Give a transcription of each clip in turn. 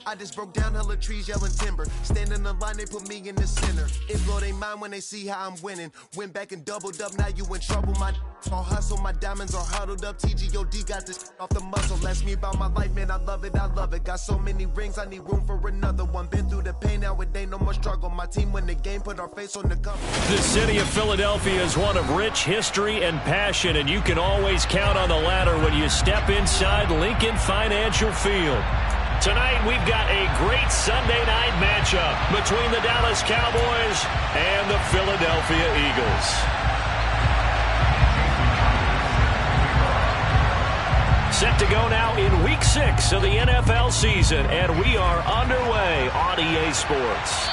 I just broke down hella trees, yelling timber. Stand in the line, they put me in the center. It blow they mind when they see how I'm winning. Went back and doubled up, now you in trouble. My all hustle, my diamonds are huddled up. TGOD got this off the muzzle. Ask me about my life, man, I love it, I love it. Got so many rings, I need room for another one. Been through the pain, now it ain't no more struggle. My team win the game, put our face on the cover. The city of Philadelphia is one of rich history and passion, and you can always count on the latter when you step inside Lincoln Financial Field. Tonight, we've got a great Sunday night matchup between the Dallas Cowboys and the Philadelphia Eagles. Set to go now in Week 6 of the NFL season, and we are underway on EA Sports.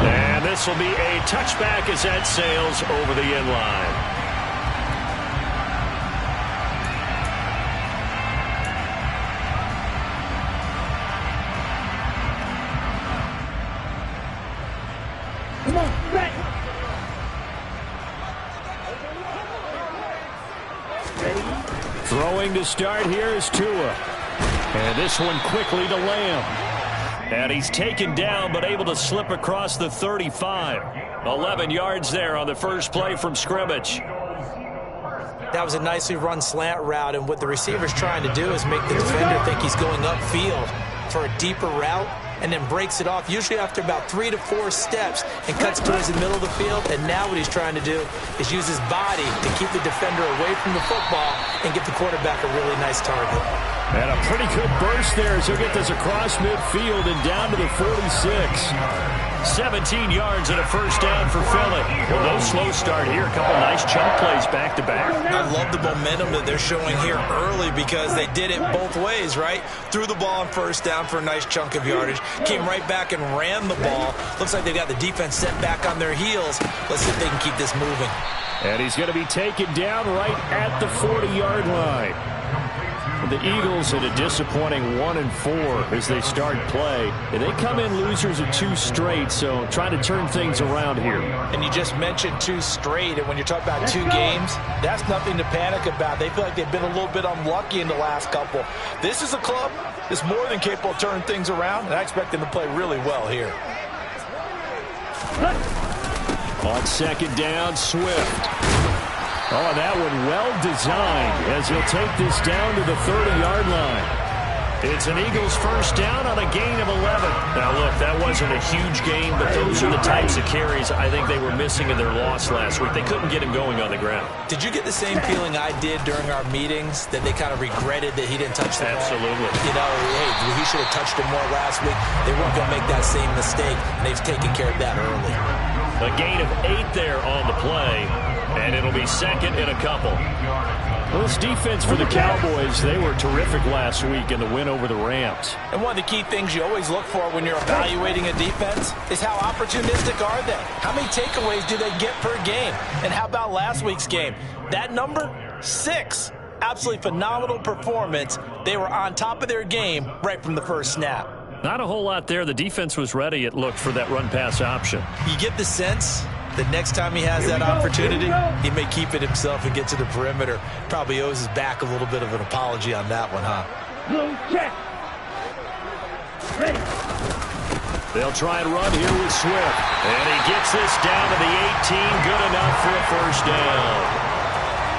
And this will be a touchback as that sails over the end line. Throwing to start here is Tua. And this one quickly to Lamb. And he's taken down but able to slip across the 35. 11 yards there on the first play from scrimmage. That was a nicely run slant route, and what the receiver's trying to do is make the defender think he's going upfield for a deeper route, and then breaks it off, usually after about 3 to 4 steps, and cuts towards the middle of the field. And now what he's trying to do is use his body to keep the defender away from the football and get the quarterback a really nice target. And a pretty good burst there as he'll get this across midfield and down to the 46. 17 yards and a first down for Philly. Well, no slow start here. A couple nice chunk plays back-to-back. I love the momentum that they're showing here early because they did it both ways, right? Threw the ball on first down for a nice chunk of yardage. Came right back and ran the ball. Looks like they've got the defense set back on their heels. Let's see if they can keep this moving. And he's going to be taken down right at the 40-yard line. The Eagles at a disappointing 1-4 as they start play. And they come in losers of 2 straight, so trying to turn things around here. And you just mentioned 2 straight, and when you're talking about 2 games, that's nothing to panic about. They feel like they've been a little bit unlucky in the last couple. This is a club that's more than capable of turning things around, and I expect them to play really well here. On second down, Swift. Oh, that one well designed as he'll take this down to the 30-yard line. It's an Eagles first down on a gain of 11. Now, look, that wasn't a huge gain, but those are the types of carries I think they were missing in their loss last week. They couldn't get him going on the ground. Did you get the same feeling I did during our meetings, that they kind of regretted that he didn't touch the ball? Absolutely. You know, hey, he should have touched him more last week. They weren't going to make that same mistake, and they've taken care of that early. A gain of 8 there on the play, and it'll be second and a couple. Well, this defense for the Cowboys, they were terrific last week in the win over the Rams. And one of the key things you always look for when you're evaluating a defense is how opportunistic are they? How many takeaways do they get per game? And how about last week's game? That number, 6. Absolutely phenomenal performance. They were on top of their game right from the first snap. Not a whole lot there. The defense was ready, it looked, for that run-pass option. You get the sense that next time he has that opportunity, he may keep it himself and get to the perimeter. Probably owes his back a little bit of an apology on that one, huh? Check. Ready. They'll try and run here with Swift. And he gets this down to the 18. Good enough for a first down.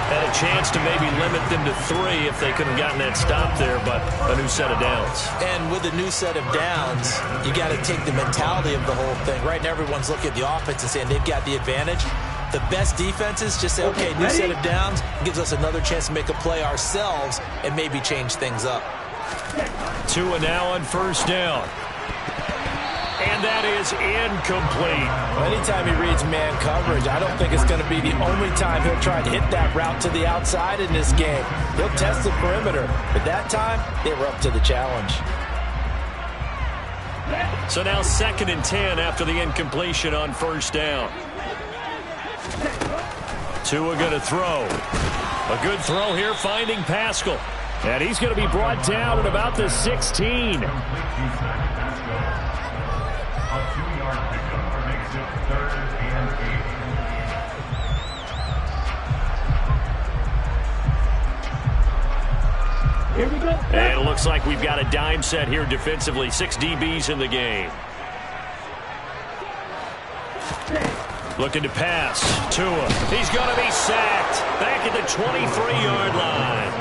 Had a chance to maybe limit them to 3 if they could have gotten that stop there, but a new set of downs. And with a new set of downs, you got to take the mentality of the whole thing. Right now, everyone's looking at the offense and saying they've got the advantage. The best defenses just say, okay, new set of downs, gives us another chance to make a play ourselves and maybe change things up. Tua now on first down. And that is incomplete. Anytime he reads man coverage, I don't think it's going to be the only time he'll try to hit that route to the outside in this game. He'll test the perimeter, but that time, they were up to the challenge. So now 2nd and 10 after the incompletion on first down. Tua going to throw. A good throw here, finding Pascal. And he's going to be brought down at about the 16. And it looks like we've got a dime set here defensively. 6 DBs in the game. Looking to pass. Tua. He's going to be sacked. Back at the 23-yard line.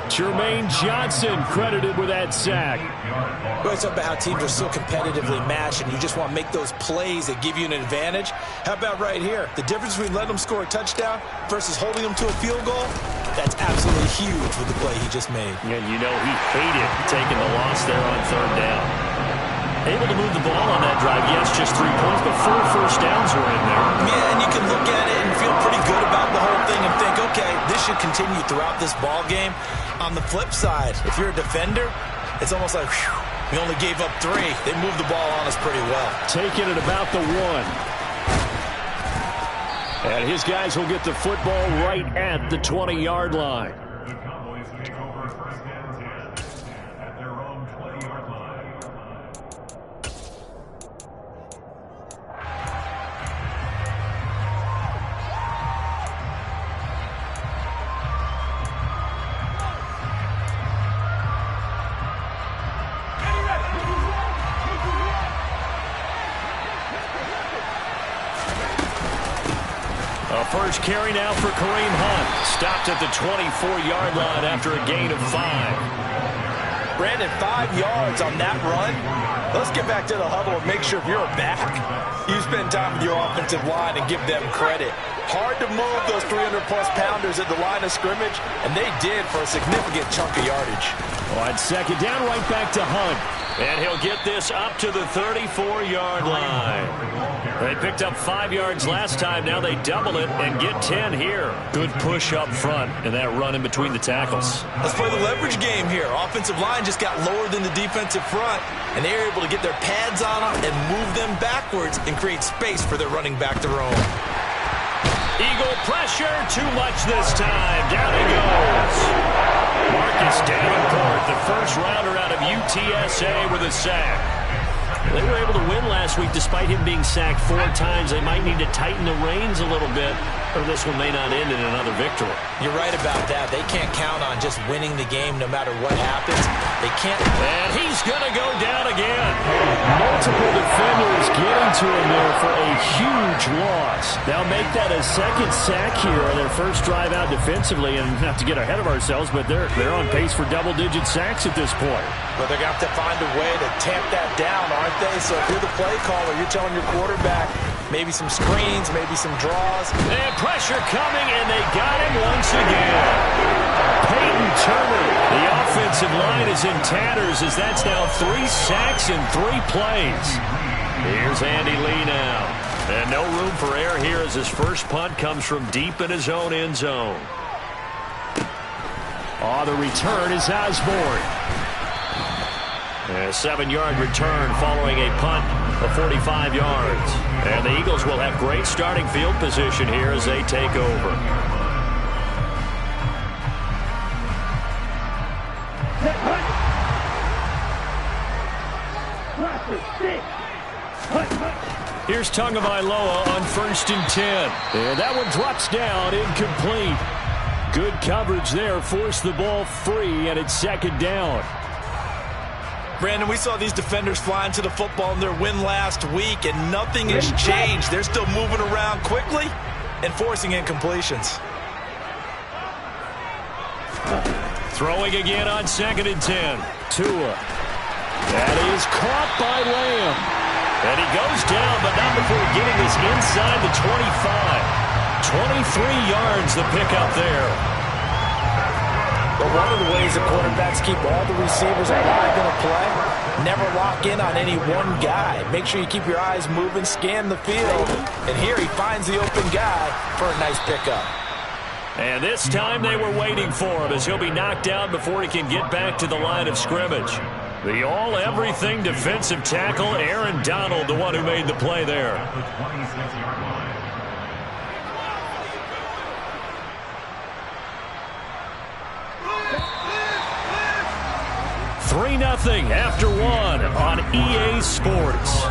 Jermaine Johnson credited with that sack. We always talk about how teams are so competitively matched, and you just want to make those plays that give you an advantage. How about right here? The difference between letting them score a touchdown versus holding them to a field goal, that's absolutely huge with the play he just made. And you know he hated taking the loss there on 3rd down. Able to move the ball on that drive. Yes, just 3 points, but 4 first downs were in there. Yeah, and you can look at it and feel pretty good about the whole thing and think, okay, this should continue throughout this ball game. On the flip side, if you're a defender, it's almost like, whew, we only gave up 3. They moved the ball on us pretty well. Taking it about the 1. And his guys will get the football right at the 20-yard line. The Cowboys take over 1st and 10 at their own 20-yard line. First carry now for Kareem Hunt. Stopped at the 24-yard line after a gain of 5. Brandon, 5 yards on that run. Let's get back to the huddle and make sure if you're a back, you spend time with your offensive line and give them credit. Hard to move those 300-plus pounders at the line of scrimmage, and they did for a significant chunk of yardage. On 2nd down, right back to Hunt. And he'll get this up to the 34-yard line. They picked up 5 yards last time. Now they double it and get 10 here. Good push up front and that run in between the tackles. Let's play the leverage game here. Offensive line just got lower than the defensive front, and they were able to get their pads on them and move them backwards and create space for their running back to roam. Eagle pressure, too much this time. Down he goes. Marcus Davenport, the first rounder out of UTSA with a sack. They were able to win last week despite him being sacked 4 times. They might need to tighten the reins a little bit, or this one may not end in another victory. You're right about that. They can't count on just winning the game no matter what happens. They can't. And he's going to go down again. Multiple defenders getting to him there for a huge loss. They'll make that a 2nd sack here on their first drive out defensively, and not to get ahead of ourselves, but they're on pace for double-digit sacks at this point. But they're going to have to find a way to tamp that down, aren't they? So if you're the play caller, you're telling your quarterback maybe some screens, maybe some draws. And pressure coming, and they got him once again. Peyton Turner, the offensive line is in tatters as that's now 3 sacks in 3 plays. Here's Andy Lee now. And no room for error here as his first punt comes from deep in his own end zone. The return is Osborne. A 7-yard return following a punt of 45 yards. And the Eagles will have great starting field position here as they take over. Here's Tagovailoa on 1st and 10. And that one drops down, incomplete. Good coverage there, forced the ball free, and it's 2nd down. Brandon, we saw these defenders flying to the football in their win last week, and nothing has changed. They're still moving around quickly and forcing incompletions. Throwing again on 2nd and 10. Tua. That is caught by Lamb. And he goes down, but not before getting this inside the 25. 23 yards the pickup there. But one of the ways the quarterbacks keep all the receivers alive in a play, never lock in on any one guy. Make sure you keep your eyes moving, scan the field. And here he finds the open guy for a nice pickup. And this time they were waiting for him as he'll be knocked down before he can get back to the line of scrimmage. The all-everything defensive tackle, Aaron Donald, the one who made the play there. 3-0 after 1 on EA Sports.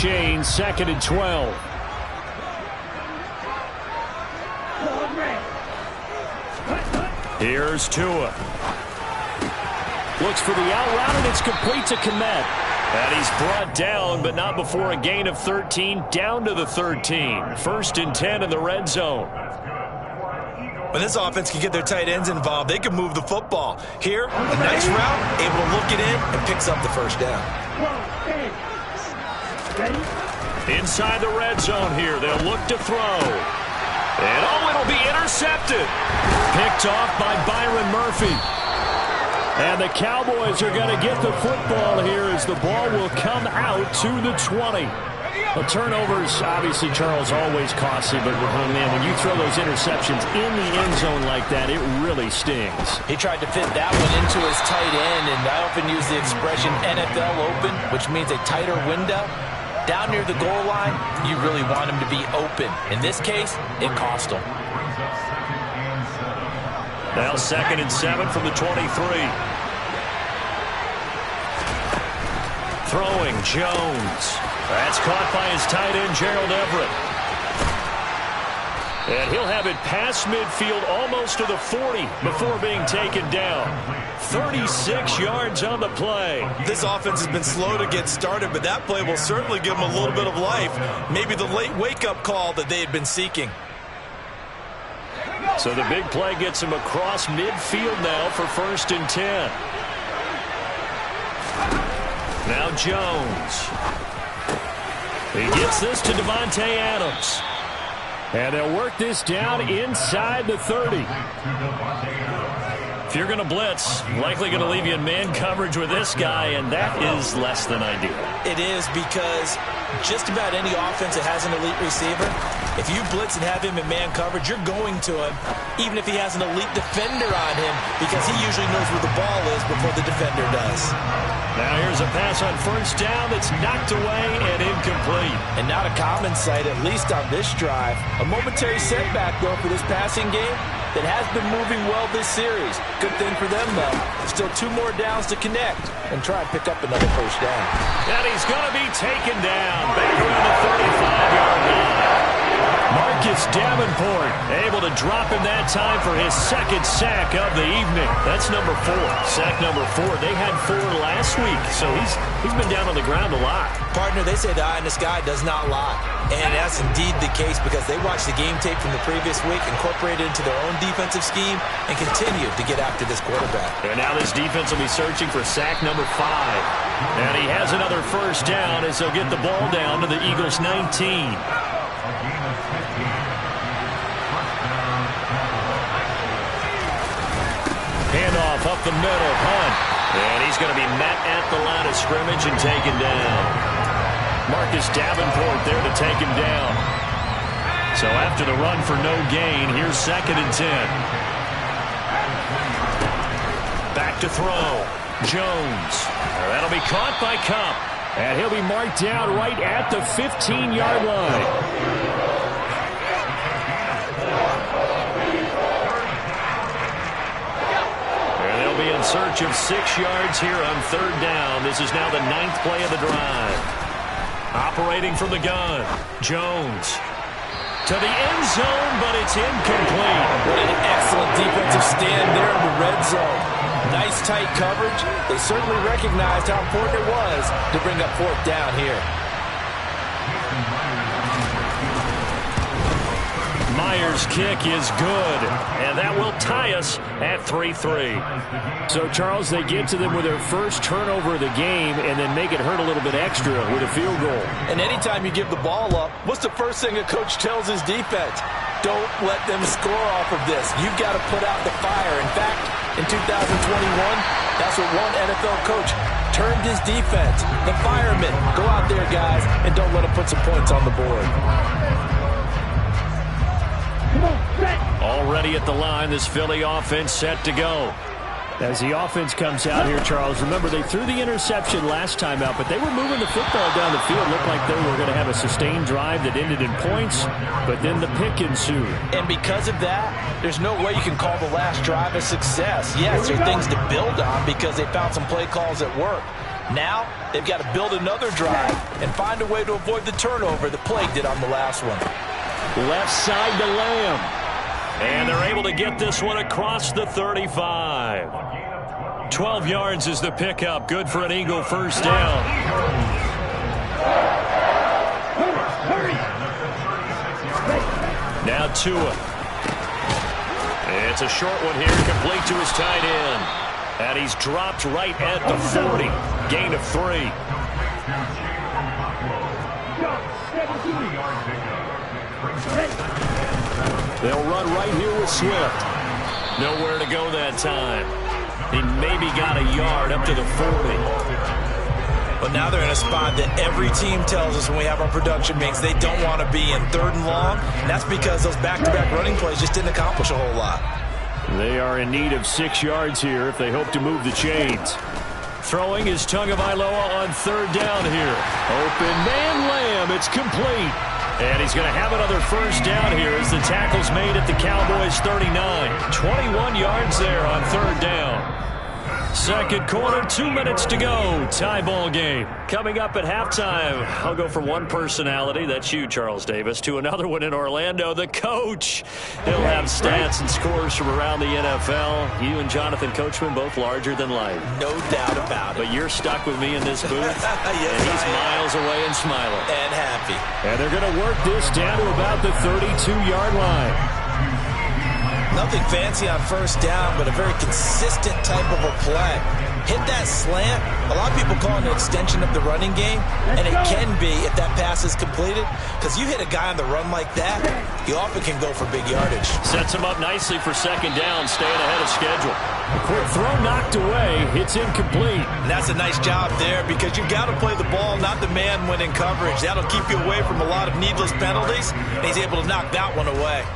chain, 2nd and 12. Here's Tua. Looks for the out route, and it's complete to Kmet. And he's brought down, but not before a gain of 13, down to the 13. 1st and 10 in the red zone. When this offense can get their tight ends involved, they can move the football. Here, a nice route, able to look it in, and picks up the first down. Inside the red zone here, they'll look to throw. And it'll be intercepted. Picked off by Byron Murphy. And the Cowboys are going to get the football here as the ball will come out to the 20. Well, turnovers, obviously, Charles, always costly, but man, when you throw those interceptions in the end zone like that, it really stings. He tried to fit that one into his tight end, and I often use the expression NFL open, which means a tighter window. Down near the goal line, you really want him to be open. In this case, it cost him. Now 2nd and 7 from the 23. Throwing Jones. That's caught by his tight end, Gerald Everett. And he'll have it past midfield almost to the 40 before being taken down. 36 yards on the play. This offense has been slow to get started, but that play will certainly give them a little bit of life. Maybe the late wake-up call that they had been seeking. So the big play gets him across midfield now for 1st and 10. Now Jones. He gets this to Devontae Adams. And they'll work this down inside the 30. If you're going to blitz, likely going to leave you in man coverage with this guy, and that is less than ideal. It is, because just about any offense that has an elite receiver, if you blitz and have him in man coverage, you're going to him, even if he has an elite defender on him, because he usually knows where the ball is before the defender does. Now here's a pass on 1st down that's knocked away and incomplete. And not a common sight, at least on this drive. A momentary setback, though, for this passing game that has been moving well this series. Good thing for them, though. Still 2 more downs to connect and try and pick up another 1st down. And he's going to be taken down back around the 35-yard line. Marcus Davenport able to drop him that time for his 2nd sack of the evening. That's number 4. Sack number 4. They had 4 last week, so he's been down on the ground a lot. Partner, they say the eye in the sky does not lie. And that's indeed the case, because they watched the game tape from the previous week, incorporated it into their own defensive scheme, and continue to get after this quarterback. And now this defense will be searching for sack number 5. And he has another 1st down as they'll get the ball down to the Eagles' 19. Handoff up the middle, Hunt. And he's going to be met at the line of scrimmage and taken down. Marcus Davenport there to take him down. So after the run for no gain, here's 2nd and 10. Back to throw. Jones. That'll be caught by Kupp. And he'll be marked down right at the 15-yard line. In search of 6 yards here on 3rd down. This is now the 9th play of the drive. Operating from the gun. Jones to the end zone, but it's incomplete. What an excellent defensive stand there in the red zone. Nice tight coverage. They certainly recognized how important it was to bring up 4th down here. Myers' kick is good, and that will tie us at 3-3. So, Charles, they get to them with their first turnover of the game and then make it hurt a little bit extra with a field goal. And anytime you give the ball up, what's the first thing a coach tells his defense? Don't let them score off of this. You've got to put out the fire. In fact, in 2021, that's what one NFL coach termed his defense. The firemen. Go out there, guys, and don't let them put some points on the board. Already at the line, this Philly offense set to go. As the offense comes out here, Charles, remember they threw the interception last time out, but they were moving the football down the field. Looked like they were going to have a sustained drive that ended in points, but then the pick ensued. And because of that, there's no way you can call the last drive a success. Yes, there are things to build on because they found some play calls that work. Now they've got to build another drive and find a way to avoid the turnover that plagued it on the last one. Left side to Lamb. And they're able to get this one across the 35. 12 yards is the pickup. Good for an Eagle first down. Now Tua. It's a short one here, complete to his tight end. And he's dropped right at the 40. Gain of 3. They'll run right here with Swift. Nowhere to go that time. He maybe got a yard up to the 40. But now they're in a spot that every team tells us when we have our production meetings they don't want to be in, 3rd and long. And that's because those back-to-back running plays just didn't accomplish a whole lot. They are in need of 6 yards here if they hope to move the chains. Throwing is Tagovailoa on 3rd down here. Open man Lamb. It's complete. And he's going to have another first down here as the tackle's made at the Cowboys 39. 21 yards there on 3rd down. Second quarter, 2 minutes to go. Tie ball game. Coming up at halftime, I'll go from one personality, that's you, Charles Davis, to another one in Orlando, the coach. He'll have stats and scores from around the NFL. You and Jonathan Coachman both larger than life. No doubt about it. But you're stuck with me in this booth. Yes, and he's miles away and smiling. And happy. And they're going to work this down to about the 32-yard line. Nothing fancy on first down, but a very consistent type of a play. Hit that slant. A lot of people call it an extension of the running game, and it can be if that pass is completed, because you hit a guy on the run like that, he often can go for big yardage. Sets him up nicely for second down, staying ahead of schedule. A quick throw knocked away. It's incomplete. And that's a nice job there because you've got to play the ball, not the man when in coverage. That'll keep you away from a lot of needless penalties, and he's able to knock that one away.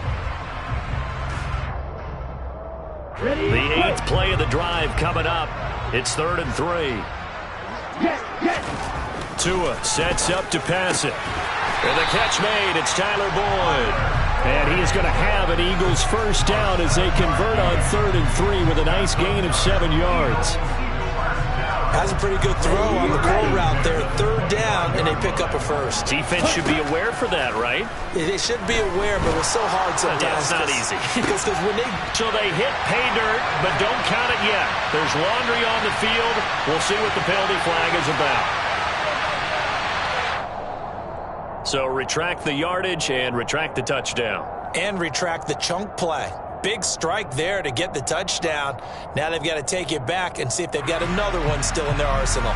The 8th play of the drive coming up. It's 3rd and 3. Tua sets up to pass it. And the catch made. It's Tyler Boyd. And he is going to have an Eagles first down as they convert on 3rd and 3 with a nice gain of 7 yards. Has a pretty good throw on the curl route there. 3rd down, and they pick up a first. Defense should be aware for that, right? They should be aware, but it's so hard sometimes. Yeah, it's not easy. Because when So they hit pay dirt, but don't count it yet. There's laundry on the field. We'll see what the penalty flag is about. So retract the yardage and retract the touchdown. And retract the chunk play. Big strike there to get the touchdown. Now they've got to take it back and see if they've got another one still in their arsenal.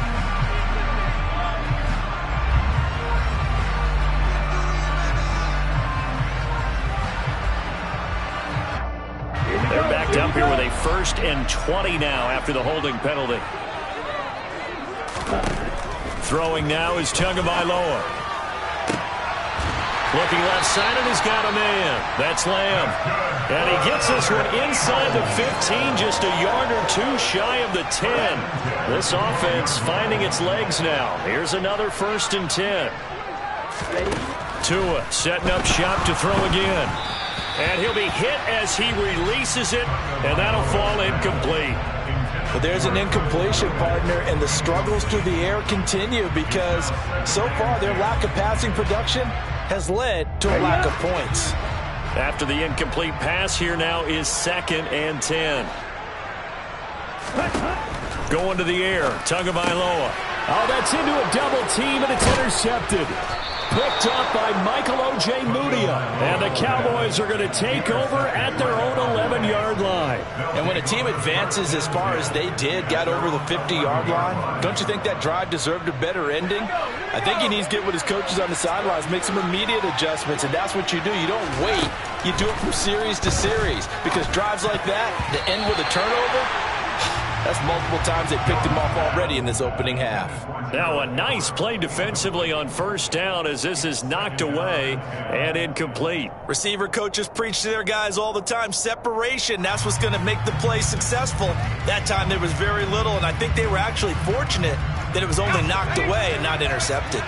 They're backed up here with a 1st and 20 now after the holding penalty. Throwing now is Tagovailoa. Looking left side, and he's got a man. That's Lamb. And he gets this one inside the 15, just a yard or 2 shy of the 10. This offense finding its legs now. Here's another 1st and 10. Tua setting up shop to throw again. And he'll be hit as he releases it, and that'll fall incomplete. But there's an incompletion, partner, and the struggles through the air continue because so far their lack of passing production has led to a lack of points. After the incomplete pass, here now is 2nd and 10. Going to the air, Tagovailoa. Oh, that's into a double team, and it's intercepted. Picked up by Michael O.J. Mudia. And the Cowboys are going to take over at their own 11-yard line. And when a team advances as far as they did, got over the 50-yard line, don't you think that drive deserved a better ending? I think he needs to get with his coaches on the sidelines, make some immediate adjustments, and that's what you do. You don't wait. You do it from series to series because drives like that, that end with a turnover, that's multiple times they picked him off already in this opening half. Now a nice play defensively on first down as this is knocked away and incomplete. Receiver coaches preach to their guys all the time. Separation, that's what's going to make the play successful. That time there was very little, and I think they were actually fortunate that it was only knocked away and not intercepted.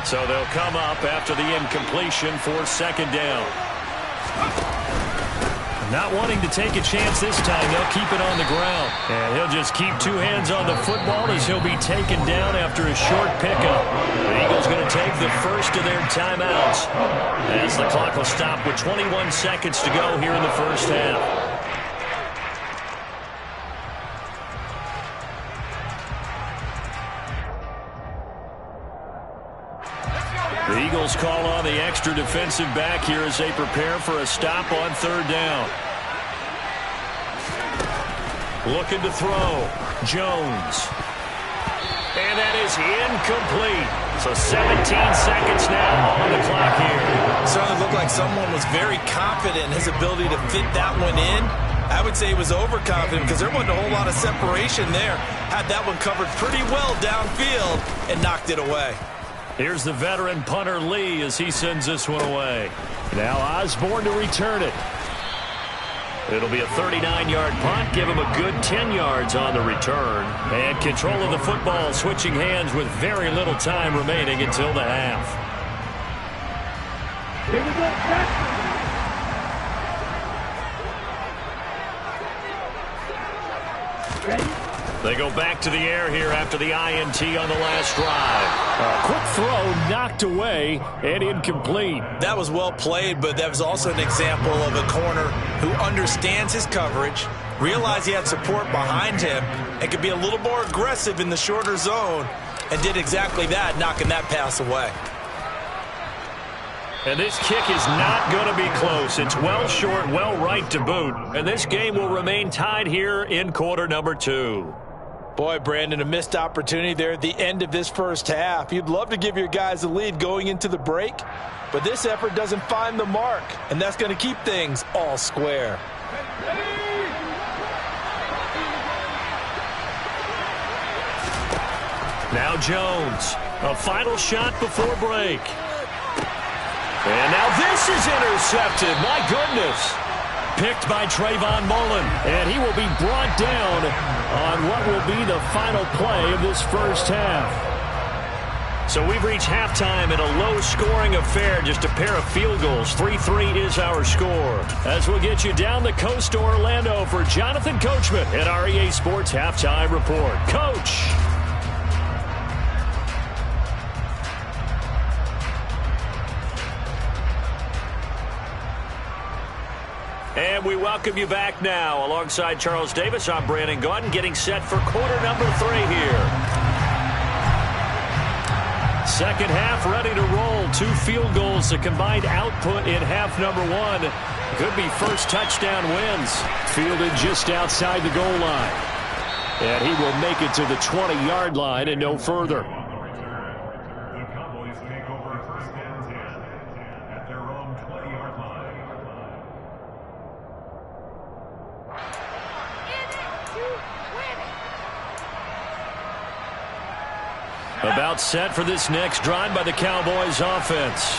So they'll come up after the incompletion for 2nd down. Not wanting to take a chance this time, they'll keep it on the ground. And he'll just keep two hands on the football as he'll be taken down after a short pickup. The Eagles going to take the first of their timeouts as the clock will stop with 21 seconds to go here in the first half. The Eagles call on the extra defensive back here as they prepare for a stop on third down. Looking to throw. Jones. And that is incomplete. So 17 seconds now on the clock here. Certainly looked like someone was very confident in his ability to fit that one in. I would say he was overconfident because there wasn't a whole lot of separation there. Had that one covered pretty well downfield and knocked it away. Here's the veteran punter Lee as he sends this one away. Now Osborne to return it. It'll be a 39-yard punt. Give him a good 10 yards on the return. And control of the football switching hands with very little time remaining until the half. Here we go. They go back to the air here after the INT on the last drive. A quick throw knocked away and incomplete. That was well played, but that was also an example of a corner who understands his coverage, realized he had support behind him, and could be a little more aggressive in the shorter zone, and did exactly that, knocking that pass away. And this kick is not going to be close. It's well short, well right to boot. And this game will remain tied here in quarter number 2. Boy, Brandon, a missed opportunity there at the end of this first half. You'd love to give your guys the lead going into the break, but this effort doesn't find the mark, and that's going to keep things all square. Now Jones, a final shot before break. And now this is intercepted. My goodness. Picked by Trayvon Mullen, and he will be brought down on what will be the final play of this first half. So we've reached halftime in a low-scoring affair, just a pair of field goals. 3-3 is our score. As we'll get you down the coast to Orlando for Jonathan Coachman at our EA Sports Halftime Report. Coach. And we welcome you back now. Alongside Charles Davis, I'm Brandon Gaudin, getting set for quarter number 3 here. Second half ready to roll. 2 field goals, the combined output in half number 1. Could be first touchdown wins. Fielded just outside the goal line. And he will make it to the 20-yard line and no further. The Cowboys take over first and 10 at their own 20-yard line. About set for this next drive by the Cowboys offense.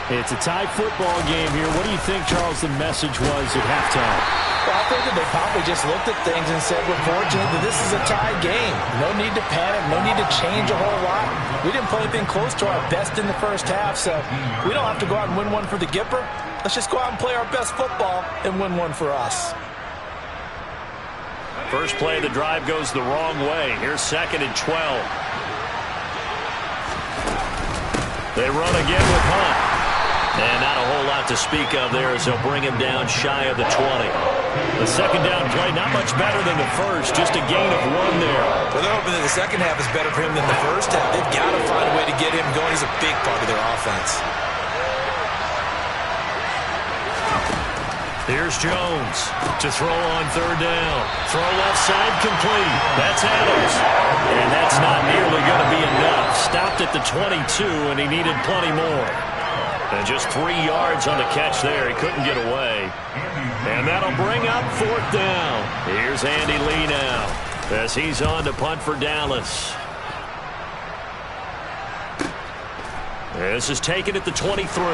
It's a tie football game here. What do you think, Charles, the message was at halftime? Well, I think that they probably just looked at things and said, we're fortunate that this is a tie game. No need to panic. No need to change a whole lot. We didn't play anything close to our best in the first half, so we don't have to go out and win one for the Gipper. Let's just go out and play our best football and win one for us. First play of the drive goes the wrong way. Here's 2nd and 12. They run again with Hunt. And not a whole lot to speak of there as they'll bring him down shy of the 20. The second down play, not much better than the first, just a gain of 1 there. Well, they're hoping that the second half is better for him than the first half. They've got to find a way to get him going. He's a big part of their offense. Here's Jones to throw on third down. Throw left side complete. That's Adams. And that's not nearly going to be enough. Stopped at the 22, and he needed plenty more. And just 3 yards on the catch there. He couldn't get away. And that'll bring up 4th down. Here's Andy Lee now as he's on to punt for Dallas. This is taken at the 23.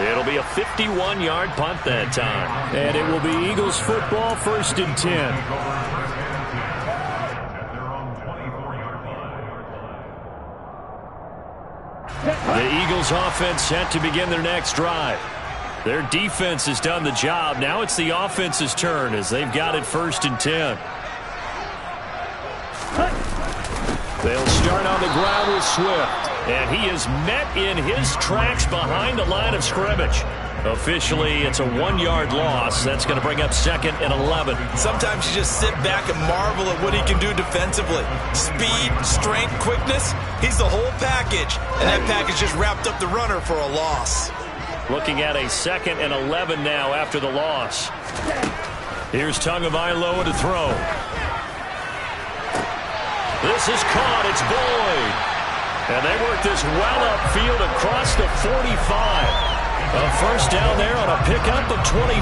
It'll be a 51-yard punt that time. And it will be Eagles football, 1st and 10. The Eagles offense set to begin their next drive. Their defense has done the job. Now it's the offense's turn as they've got it 1st and 10. They'll start on the ground with Swift. And he is met in his tracks behind the line of scrimmage. Officially, it's a 1-yard loss. That's going to bring up 2nd and 11. Sometimes you just sit back and marvel at what he can do defensively. Speed, strength, quickness. He's the whole package. And that package just wrapped up the runner for a loss. Looking at a 2nd and 11 now after the loss. Here's Tagovailoa to throw. This is caught. It's Boyd. And they work this well upfield across the 45. A 1st down there on a pickup of 25.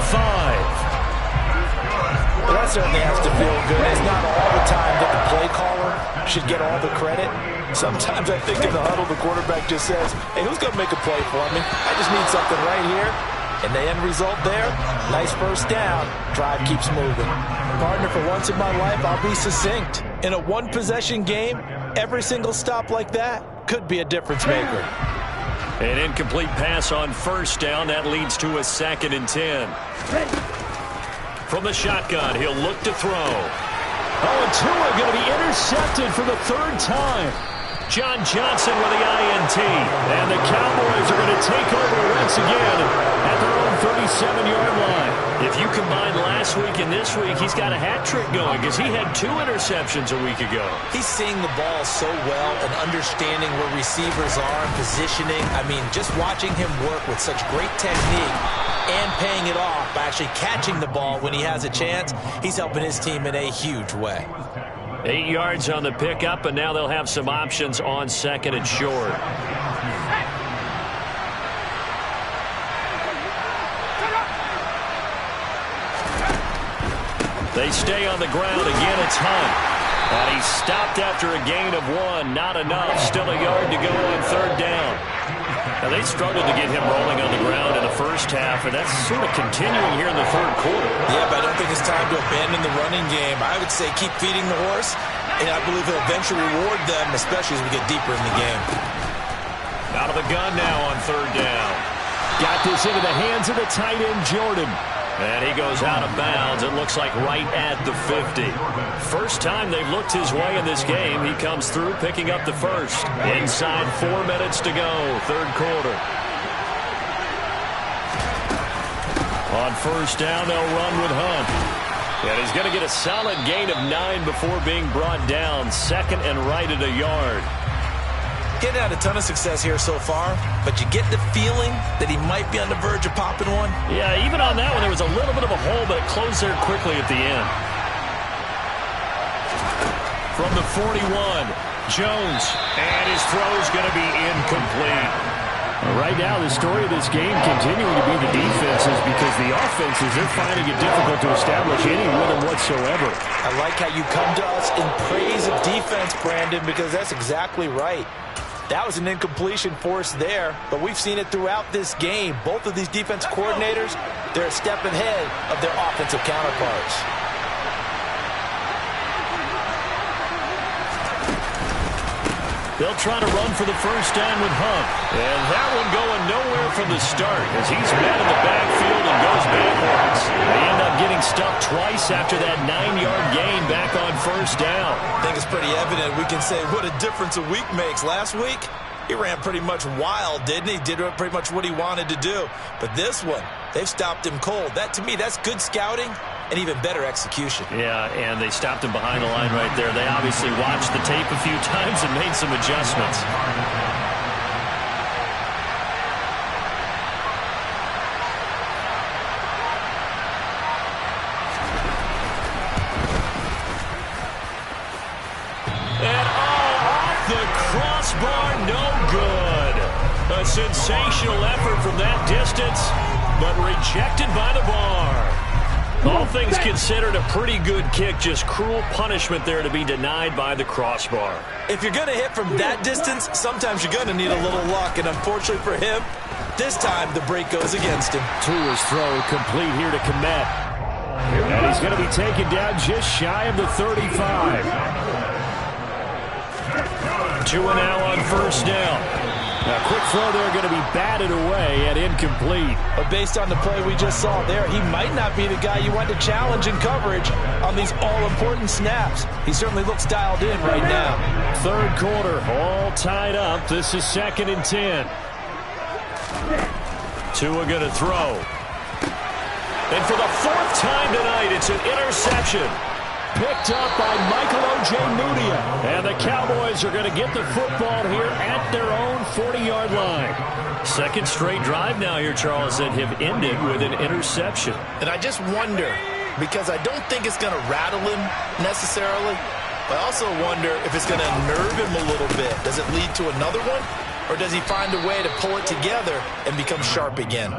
Well, that certainly has to feel good. It's not all the time that the play caller should get all the credit. Sometimes I think in the huddle, the quarterback just says, hey, who's going to make a play for me? I just need something right here. And the end result there, nice 1st down. Drive keeps moving. Partner, for once in my life, I'll be succinct. In a 1-possession game, every single stop like that could be a difference maker. An incomplete pass on 1st down. That leads to a 2nd and 10. From the shotgun, he'll look to throw. Oh, and Tua going to be intercepted for the 3rd time. John Johnson with the INT. And the Cowboys are going to take over once again at their own 37-yard line. If you combine last week and this week, he's got a hat trick going because he had 2 interceptions a week ago. He's seeing the ball so well and understanding where receivers are and positioning. I mean, just watching him work with such great technique and paying it off by actually catching the ball when he has a chance, he's helping his team in a huge way. 8 yards on the pickup, and now they'll have some options on 2nd and short. They stay on the ground. Again, it's Hunt. And he's stopped after a gain of 1. Not enough. Still a yard to go on 3rd down. Now, they struggled to get him rolling on the ground in the 1st half, and that's sort of continuing here in the 3rd quarter. Yeah, but I don't think it's time to abandon the running game. I would say keep feeding the horse, and I believe he'll eventually reward them, especially as we get deeper in the game. Out of the gun now on 3rd down. Got this into the hands of the tight end, Jordan. And he goes out of bounds. It looks like right at the 50. First time they've looked his way in this game. He comes through picking up the 1st. Inside 4 minutes to go, 3rd quarter. On 1st down, they'll run with Hunt. And he's going to get a solid gain of 9 before being brought down. 2nd and right at a yard. Getting had a ton of success here so far, but you get the feeling that he might be on the verge of popping one. Yeah, even on that one, there was a little bit of a hole, but it closed there quickly at the end. From the 41, Jones, and his throw's going to be incomplete. Right now, the story of this game continuing to be the defenses because the offenses, they're finding it difficult to establish any rhythm whatsoever. I like how you come to us in praise of defense, Brandon, because that's exactly right. That was an incompletion forced there, but we've seen it throughout this game. Both of these defense coordinators, they're a step ahead of their offensive counterparts. They'll try to run for the 1st down with Hunt. And that one going nowhere from the start as he's met in the backfield and goes backwards. They end up getting stuck twice after that 9-yard gain back on 1st down. I think it's pretty evident. We can say what a difference a week makes. Last week, he ran pretty much wild, didn't he? Did pretty much what he wanted to do. But this one, they've stopped him cold. That, to me, that's good scouting and even better execution. Yeah, and they stopped him behind the line right there. They obviously watched the tape a few times and made some adjustments. And off the crossbar, no good. A sensational effort from that distance, but rejected by the bar. All things considered, a pretty good kick. Just cruel punishment there to be denied by the crossbar. If you're going to hit from that distance, sometimes you're going to need a little luck. And unfortunately for him, this time the break goes against him. Tua's throw complete here to Komet. And he's going to be taken down just shy of the 35. Tua now on 1st down. A quick throw there going to be batted away and incomplete. But based on the play we just saw there, he might not be the guy you want to challenge in coverage on these all-important snaps. He certainly looks dialed in right now. Third quarter, all tied up. This is 2nd and 10. Tua going to throw. And for the 4th time tonight, it's an interception. Picked up by Michael Ojemudia. And the Cowboys are going to get the football here at their own 40-yard line. Second straight drive now here, Charles, that have ended with an interception. And I just wonder, because I don't think it's going to rattle him necessarily, but I also wonder if it's going to unnerve him a little bit. Does it lead to another one? Or does he find a way to pull it together and become sharp again?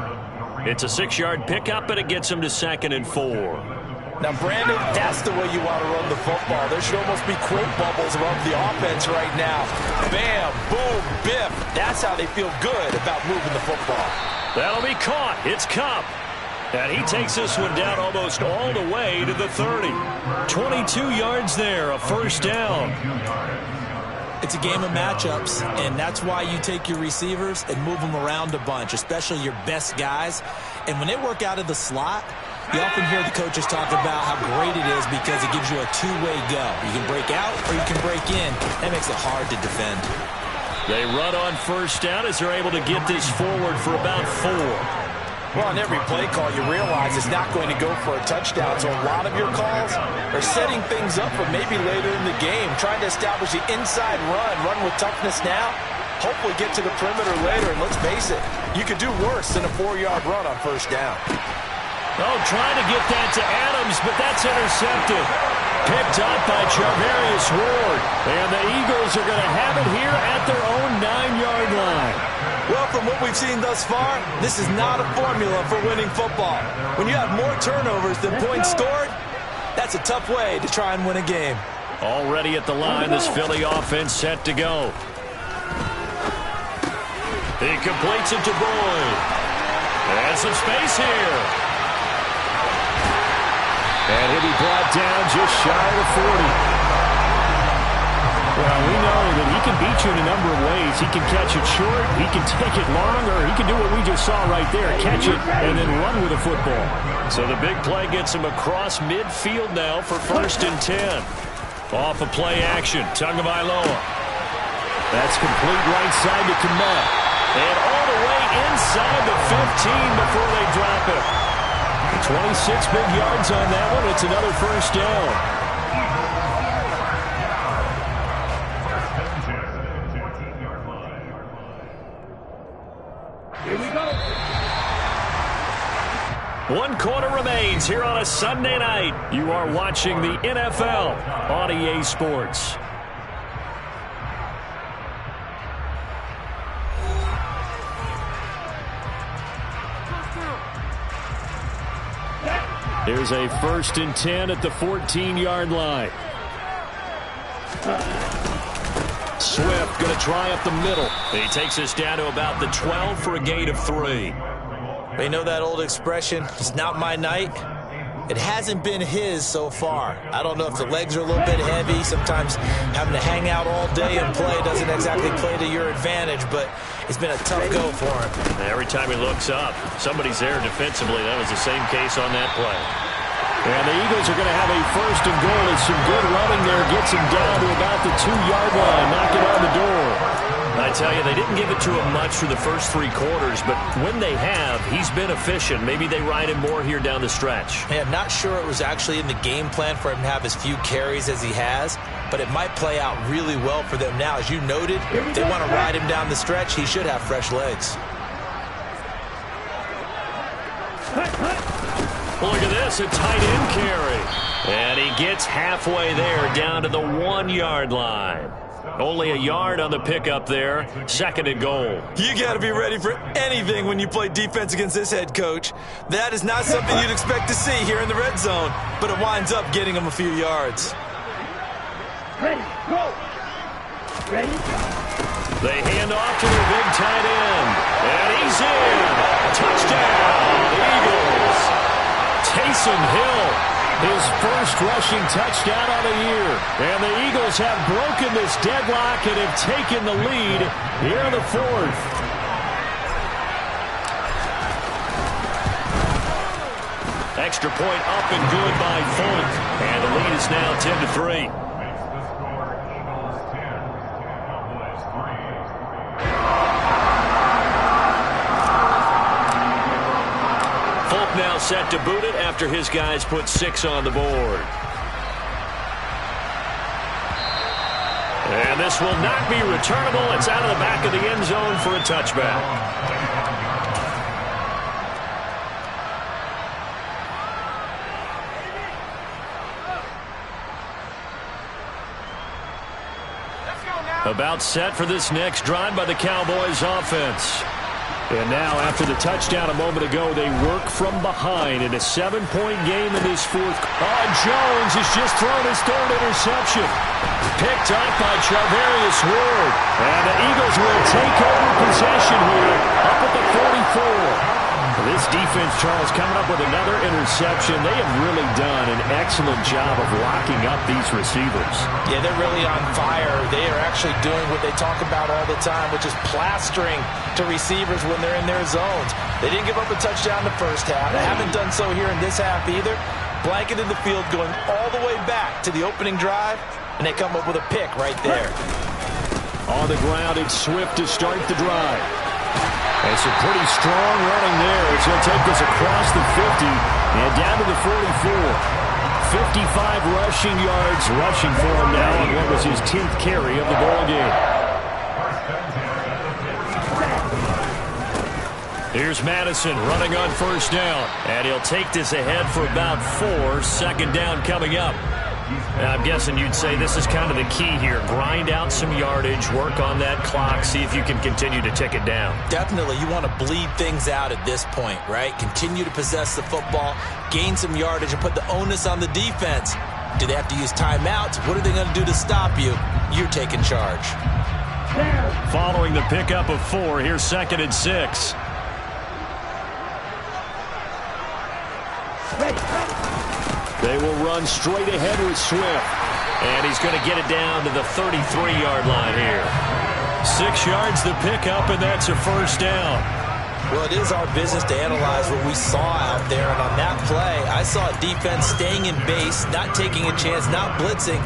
It's a 6-yard pickup, and it gets him to 2nd and 4. Now, Brandon, that's the way you want to run the football. There should almost be quote bubbles above the offense right now. Bam, boom, biff. That's how they feel good about moving the football. That'll be caught. It's Cup. And he takes this one down almost all the way to the 30. 22 yards there, a first down. It's a game of matchups, and that's why you take your receivers and move them around a bunch, especially your best guys. And when they work out of the slot, you often hear the coaches talk about how great it is because it gives you a two-way go. You can break out or you can break in. That makes it hard to defend. They run on first down as they're able to get this forward for about 4. Well, on every play call, you realize it's not going to go for a touchdown. So a lot of your calls are setting things up for maybe later in the game, trying to establish the inside run with toughness now, hopefully get to the perimeter later. And let's face it, you could do worse than a 4-yard run on first down. Oh, trying to get that to Adams, but that's intercepted. Picked up by Charvarius Ward. And the Eagles are going to have it here at their own 9-yard line. Well, from what we've seen thus far, this is not a formula for winning football. When you have more turnovers than points scored, that's a tough way to try and win a game. Already at the line, this Philly offense set to go. He completes it to Boyd. And some space here. And he'll be brought down just shy of the 40. Well, we know that he can beat you in a number of ways. He can catch it short, he can take it long, or he can do what we just saw right there, catch it and then run with the football. So the big play gets him across midfield now for 1st and 10. Off of play action, Tagovailoa. That's complete right side to Kmet. And all the way inside the 15 before they drop it. 26 big yards on that one. It's another first down. Here we go. 1 quarter remains here on a Sunday night. You are watching the NFL on EA Sports. Here's a 1st and 10 at the 14-yard line. Swift going to try up the middle. He takes us down to about the 12 for a gain of 3. They know that old expression, it's not my night. It hasn't been his so far. I don't know if the legs are a little bit heavy. Sometimes having to hang out all day and play doesn't exactly play to your advantage, but it's been a tough go for him. Every time he looks up, somebody's there defensively. That was the same case on that play. And the Eagles are going to have a 1st and goal. As some good running there gets him down to about the 2-yard line, knocking on the door. I tell you, they didn't give it to him much for the first 3 quarters, but when they have, he's been efficient. Maybe they ride him more here down the stretch. Hey, I'm not sure it was actually in the game plan for him to have as few carries as he has, but it might play out really well for them now. As you noted, if they want to ride him down the stretch, he should have fresh legs. Look at this, a tight end carry. And he gets halfway there down to the 1-yard line. Only a yard on the pickup there. 2nd and goal. You got to be ready for anything when you play defense against this head coach. That is not something you'd expect to see here in the red zone, but it winds up getting him a few yards. Ready, go. Ready. They hand off to their big tight end. And he's in. Touchdown, Eagles. Taysom Hill, his first rushing touchdown of the year. And the Eagles Eagles have broken this deadlock and have taken the lead here in the fourth. Extra point up and good by Folk. And the lead is now 10-3. Makes the score Eagles 10, Cowboys 3. Folk now set to boot it after his guys put 6 on the board. And this will not be returnable. It's out of the back of the end zone for a touchback. About set for this next drive by the Cowboys offense. And now, after the touchdown a moment ago, they work from behind in a 7-point game in this fourth. Oh, Jones has just thrown his third interception. Picked up by Charvarius Ward. And the Eagles will take over possession here up at the 44. This defense, Charles, coming up with another interception. They have really done an excellent job of locking up these receivers. Yeah, they're really on fire. They are actually doing what they talk about all the time, which is plastering to receivers when they're in their zones. They didn't give up a touchdown in the first half. They haven't done so here in this half either. Blanketed the field going all the way back to the opening drive, and they come up with a pick right there. On the ground, it's Swift to start the drive. And some pretty strong running there as he'll take this across the 50 and down to the 44. 55 rushing yards rushing for him now on what was his 10th carry of the ball game. Here's Madison running on first down, and he'll take this ahead for about 4. Second down coming up. I'm guessing you'd say this is kind of the key here. Grind out some yardage, work on that clock, see if you can continue to tick it down. Definitely. You want to bleed things out at this point, right? Continue to possess the football, gain some yardage, and put the onus on the defense. Do they have to use timeouts? What are they going to do to stop you? You're taking charge. Following the pickup of 4, here's 2nd and 6. They will run straight ahead with Swift. And he's going to get it down to the 33-yard line here. 6 yards the pickup, and that's a first down. Well, it is our business to analyze what we saw out there. And on that play, I saw a defense staying in base, not taking a chance, not blitzing,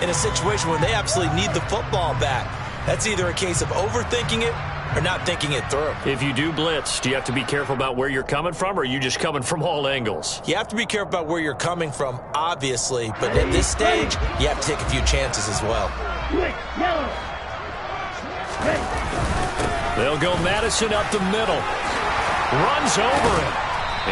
in a situation where they absolutely need the football back. That's either a case of overthinking it or not thinking it through. If you do blitz, do you have to be careful about where you're coming from, or are you just coming from all angles? You have to be careful about where you're coming from, obviously, but at this stage, you have to take a few chances as well. They'll go Madison up the middle. Runs over it.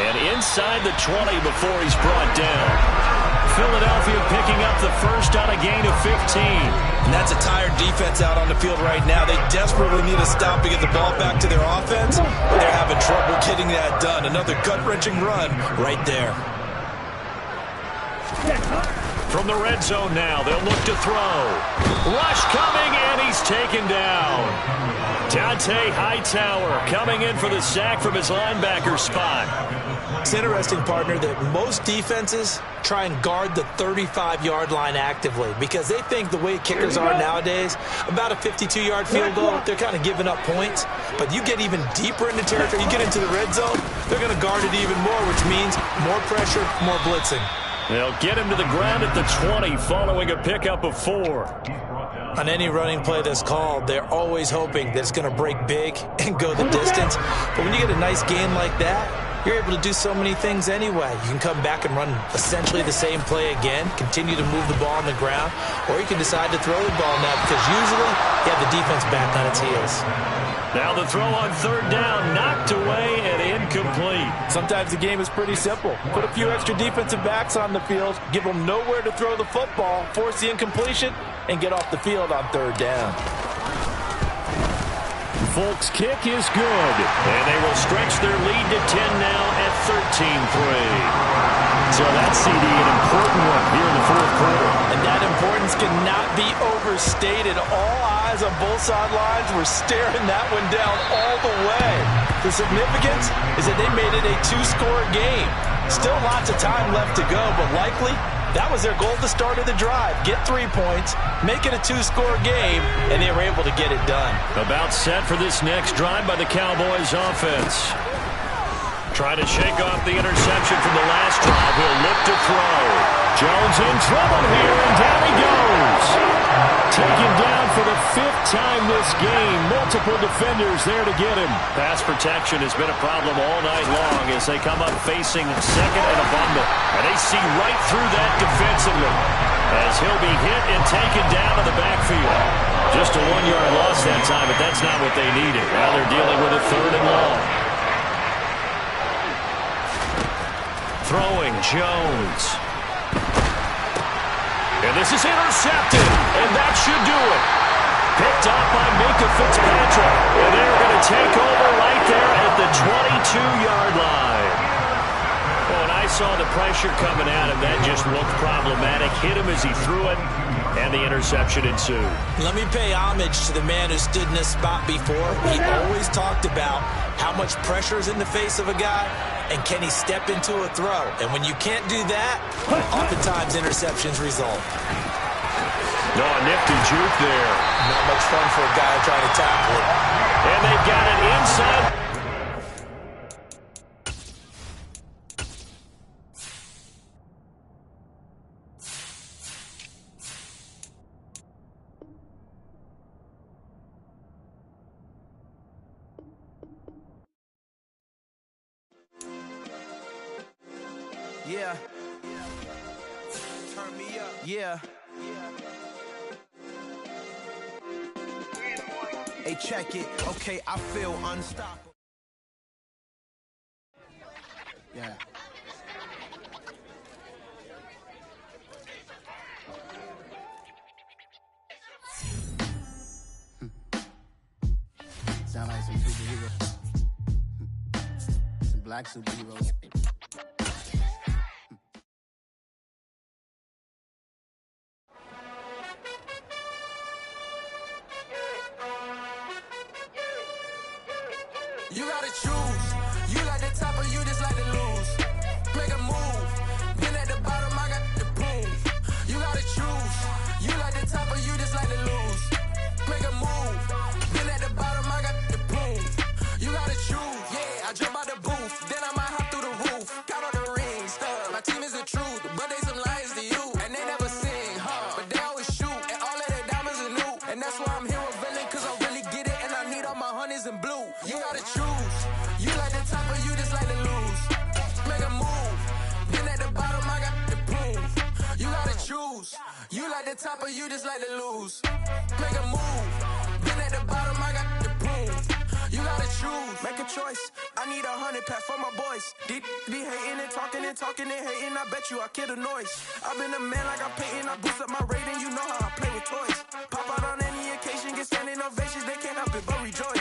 And inside the 20 before he's brought down. Philadelphia picking up the first on a gain of 15. And that's a tired defense out on the field right now. They desperately need a stop to get the ball back to their offense, but they're having trouble getting that done. Another gut-wrenching run right there. From the red zone now, they'll look to throw. Rush coming, and he's taken down. Dante Hightower coming in for the sack from his linebacker spot. It's interesting, partner, that most defenses try and guard the 35-yard line actively because they think the way kickers are nowadays, about a 52-yard field goal, they're kind of giving up points. But you get even deeper into territory, you get into the red zone, they're going to guard it even more, which means more pressure, more blitzing. They'll get him to the ground at the 20 following a pickup of 4. On any running play that's called, they're always hoping that it's going to break big and go the distance. But when you get a nice gain like that, you're able to do so many things anyway. You can come back and run essentially the same play again, continue to move the ball on the ground, or you can decide to throw the ball now because usually you have the defense back on its heels. Now the throw on third down, knocked away and incomplete. Sometimes the game is pretty simple. Put a few extra defensive backs on the field, give them nowhere to throw the football, force the incompletion, and get off the field on third down. Folk's kick is good, and they will stretch their lead to 10 now at 13-3. So that's CD, an important one here in the fourth quarter. And that importance cannot be overstated. All eyes on both sidelines were staring that one down all the way. The significance is that they made it a 2-score game. Still lots of time left to go, but likely That was their goal at the start of the drive. Get 3 points, make it a 2-score game, and they were able to get it done. About set for this next drive by the Cowboys offense. Trying to shake off the interception from the last drive. He'll look to throw. Jones in trouble here, and down he goes. Taken down for the 5th time this game. Multiple defenders there to get him. Pass protection has been a problem all night long as they come up facing second and a bundle. And they see right through that defensively as he'll be hit and taken down in the backfield. Just a 1-yard loss that time, but that's not what they needed. Now they're dealing with a 3rd and long. Throwing Jones. And this is intercepted, and that should do it. Picked up by Minka Fitzpatrick, and they're going to take over right there at the 22-yard line. Well, when I saw the pressure coming at him, that just looked problematic. Hit him as he threw it, and the interception ensued. Let me pay homage to the man who stood in this spot before. He always talked about how much pressure is in the face of a guy, and can he step into a throw? And when you can't do that, oftentimes interceptions result. No, nifty juke there. Not much fun for a guy trying to tackle it. And they've got it inside. Yeah. Turn me up. Yeah. Hey, check it. Okay, I feel unstoppable. Yeah. Sound like some superheroes. Some black superheroes. You gotta choose. You like the top or you just like to lose. Make a move. Been at the bottom, I got the boom. You gotta choose. You like the top or you just like to lose. Make a move. Been at the bottom, I got the boom. You gotta choose. Yeah, I jump out the booth. Then I might hop through the roof. Count on the rings. My team is the truth, but they some liars to you. And they never sing, but they always shoot. And all of their diamonds are new. And that's why I'm here with villain, cause I really get it. And I need all my honeys in blue. You gotta choose. You like the top or you just like to lose. Make a move. Been at the bottom, I got the boom. You gotta choose. You like the top or you just like to lose. Make a move. Been at the bottom, I got the boom. You gotta choose. Make a choice. I need 100 pack for my boys. Be hating and talking and talking and hating. I bet you I kill the noise. I've been a man like I'm Peyton. I boost up my rating. You know how I play with toys. Pop out on any occasion, get standing ovations. They can't help it but rejoice.